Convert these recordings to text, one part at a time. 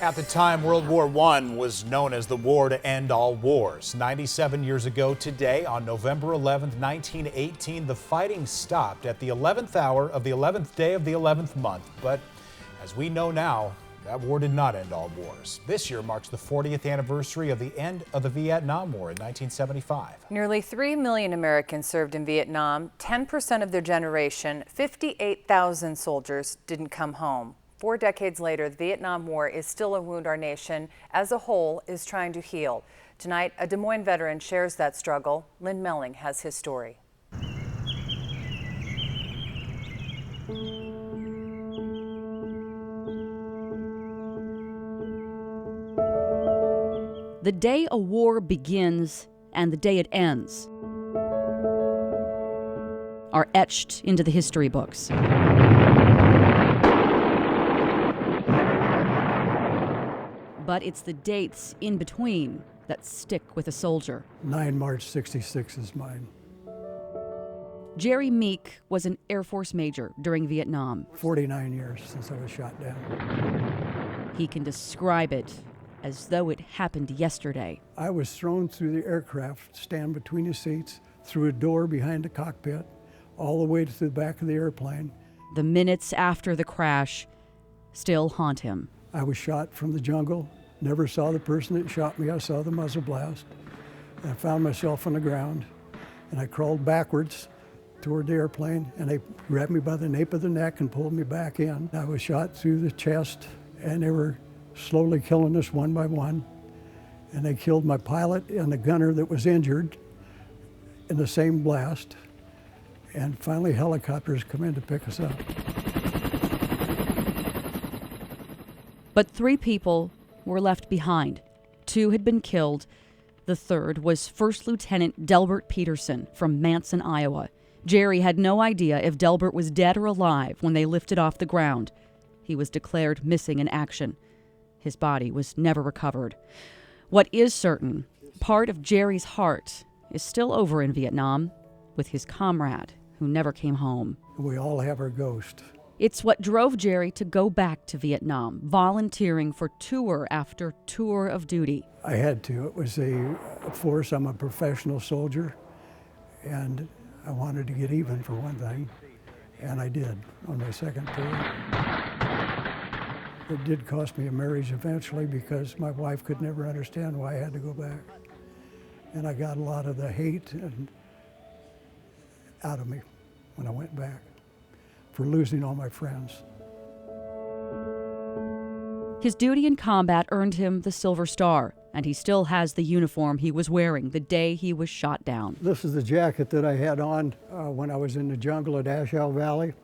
At the time, World War I was known as the war to end all wars. 97 years ago today, on November 11, 1918, the fighting stopped at the 11th hour of the 11th day of the 11th month. But as we know now, that war did not end all wars. This year marks the 40th anniversary of the end of the Vietnam War in 1975. Nearly 3 million Americans served in Vietnam. 10% of their generation, 58,000 soldiers, didn't come home. 4 decades later, the Vietnam War is still a wound our nation as a whole is trying to heal. Tonight, a Des Moines veteran shares that struggle. Lynn Melling has his story. The day a war begins and the day it ends are etched into the history books. But it's the dates in between that stick with a soldier. 9 March 66 is mine. Jerry Meek was an Air Force major during Vietnam. 49 years since I was shot down. He can describe it as though it happened yesterday. I was thrown through the aircraft, stand between the seats, through a door behind the cockpit, all the way to the back of the airplane. The minutes after the crash still haunt him. I was shot from the jungle, never saw the person that shot me. I saw the muzzle blast. I found myself on the ground, and I crawled backwards toward the airplane, and they grabbed me by the nape of the neck and pulled me back in. I was shot through the chest, and they were slowly killing us one by one. And they killed my pilot and the gunner that was injured in the same blast. And finally, helicopters come in to pick us up. But 3 people were left behind. 2 had been killed. The third was First Lieutenant Delbert Peterson from Manson, Iowa. Jerry had no idea if Delbert was dead or alive when they lifted off the ground. He was declared missing in action. His body was never recovered. What is certain, part of Jerry's heart is still over in Vietnam with his comrade who never came home. We all have our ghost. It's what drove Jerry to go back to Vietnam, volunteering for tour after tour of duty. I had to. It was a force. I'm a professional soldier, and I wanted to get even for one thing, and I did on my second tour. It did cost me a marriage eventually because my wife could never understand why I had to go back. And I got a lot of the hate out of me when I went back for losing all my friends. His duty in combat earned him the Silver Star, and he still has the uniform he was wearing the day he was shot down. This is the jacket that I had on when I was in the jungle at Ashau Valley,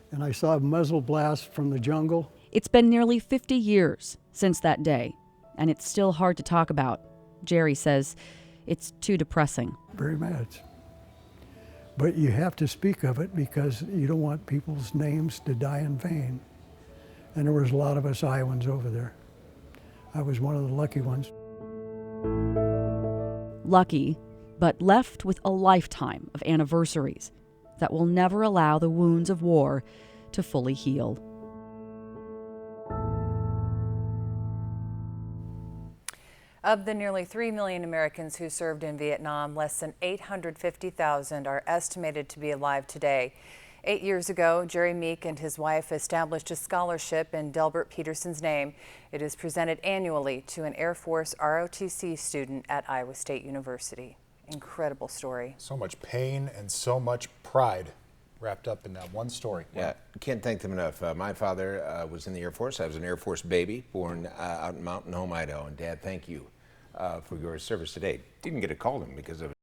and I saw a muzzle blast from the jungle. It's been nearly 50 years since that day, and it's still hard to talk about. Jerry says it's too depressing. Very much. But you have to speak of it because you don't want people's names to die in vain. And there was a lot of us Iowans over there. I was one of the lucky ones. Lucky, but left with a lifetime of anniversaries that will never allow the wounds of war to fully heal. Of the nearly 3 million Americans who served in Vietnam, less than 850,000 are estimated to be alive today. 8 years ago, Jerry Meek and his wife established a scholarship in Delbert Peterson's name. It is presented annually to an Air Force ROTC student at Iowa State University. Incredible story. So much pain and so much pride wrapped up in that one story. Yeah, can't thank them enough. My father was in the Air Force. I was an Air Force baby, born out in Mountain Home, Idaho. And Dad, thank you for your service today. Didn't get to call him because of